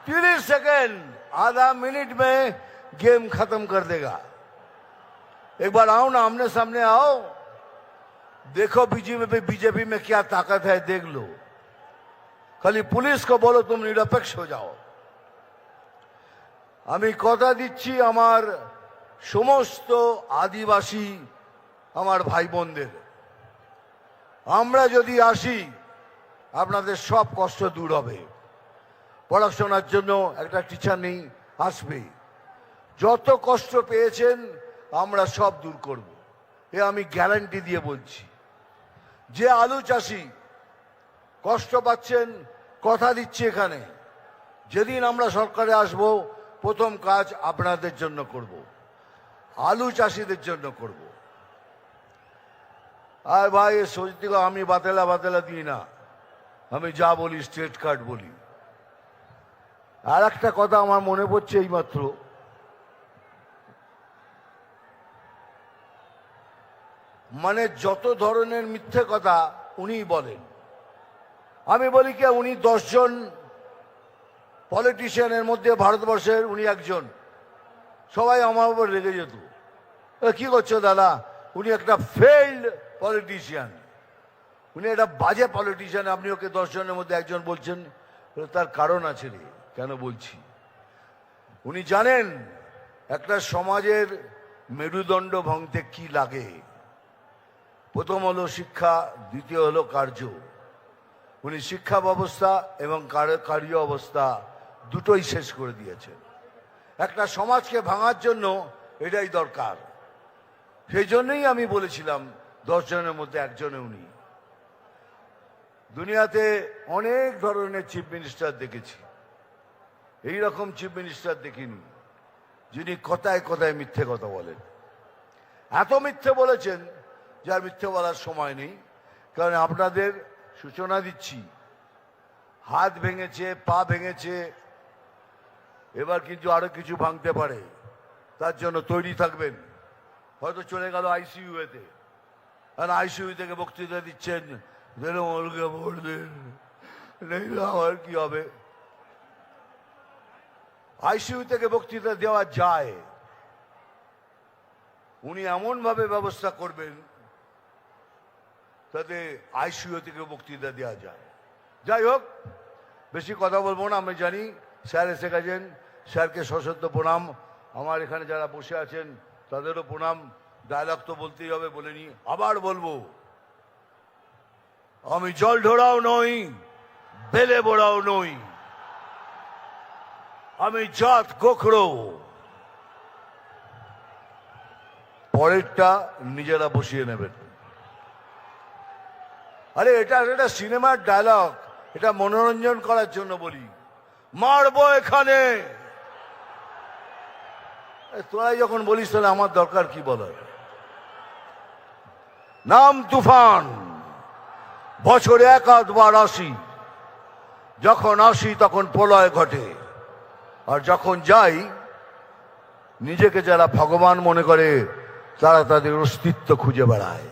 30 second, आधा minute में game खत्म कर देगा। एक बार आओ ना, आमने सामने आओ, देखो बीजेपी में क्या ताकत है, देख लो। खाली पुलिस को बोलो तुम निरपेक्ष हो जाओ। আমি কথা দিচ্ছি আমার সমস্ত আদিবাসী আমার ভাই বোনদের, আমরা যদি আসি আপনাদের সব কষ্ট দূর হবে। পড়াশোনার জন্য একটা টিচার নেই, আসবে। যত কষ্ট পেয়েছেন আমরা সব দূর করব, এ আমি গ্যারান্টি দিয়ে বলছি। যে আলু চাষি কষ্ট পাচ্ছেন, কথা দিচ্ছি এখানে যেদিন আমরা সরকারে আসব প্রথম কাজ আপনাদের জন্য করব, আলু চাষিদের জন্য করব। আর ভাই সত্যি আমি বাতেলা বাতেলা দিই না, আমি যা বলি স্ট্রেট কাট বলি। আর একটা কথা আমার মনে পড়ছে এইমাত্র, মানে যত ধরনের মিথ্যে কথা উনি বলেন, আমি বলি কি উনি 10 জন পলিটিশিয়ানের মধ্যে ভারতবর্ষের উনি একজন। সবাই আমার উপর রেগে যেত, কি করছো দাদা, উনি একটা ফেইল্ড পলিটিশিয়ান, উনি একটা বাজে পলিটিশিয়ান, আপনি ওকে 10 জনের মধ্যে একজন বলছেন। তার কারণ আছে রে, কেন বলছি। উনি জানেন একটা সমাজের মেরুদণ্ড ভাঙতে কি লাগে। প্রথম হলো শিক্ষা, দ্বিতীয় হলো কার্য। উনি শিক্ষা ব্যবস্থা এবং কার্য অবস্থা দুটোই শেষ করে দিয়েছেন। একটা সমাজকে ভাঙার জন্য এটাই দরকার। সেই জন্যই আমি বলেছিলাম 10 জনের মধ্যে একজনে উনি। দুনিয়াতে অনেক ধরনের চিফ মিনিস্টার দেখেছি, এই রকম চিফ মিনিস্টার দেখিনি যিনি কথায় কথায় মিথ্যে কথা বলেন। এত মিথ্যে বলেছেন যার মিথ্যে বলার সময় নেই। কারণ আপনাদের সূচনা দিচ্ছি, হাত ভেঙেছে, পা ভেঙেছে, এবার কিন্তু আরো কিছু ভাঙতে পারে, তার জন্য তৈরি থাকবেন। হয়তো চলে গেল আইসিইউতে, আর আইসিইউ থেকে বক্তৃতা দিচ্ছেন, আমার কি হবে। আইসিইউ থেকে বক্তৃতা দেওয়া যায়, উনি এমন ভাবে ব্যবস্থা করবেন তাতে আইসিইউ থেকে বক্তৃতা দেওয়া যায়। যাই হোক, বেশি কথা বলবো না, আমি জানি স্যার এসে গেছেন, স্যারকে সশ্রদ্ধ প্রণাম। আমার এখানে যারা বসে আছেন তাদেরও প্রণাম। ডায়লগ তো বলতেই হবে, বলে নি, আবার বলবো, আমি জল ঢোড়াও নই, বেলে বোড়াও নই, আমি জাত গোখরো। পরেরটা নিজেরা বসিয়ে নেবেন। আরে এটা এটা সিনেমার ডায়লগ, এটা মনোরঞ্জন করার জন্য বলি। মারবো এখানে, তোরাই যখন বলিস তাহলে আমার দরকার কি বলার। নাম তুফান, বছরে 1-2 আসি, যখন আসি তখন প্রলয় ঘটে, আর যখন যাই নিজেকে যারা ভগবান মনে করে তারা তাদের অস্তিত্ব খুঁজে বেড়ায়।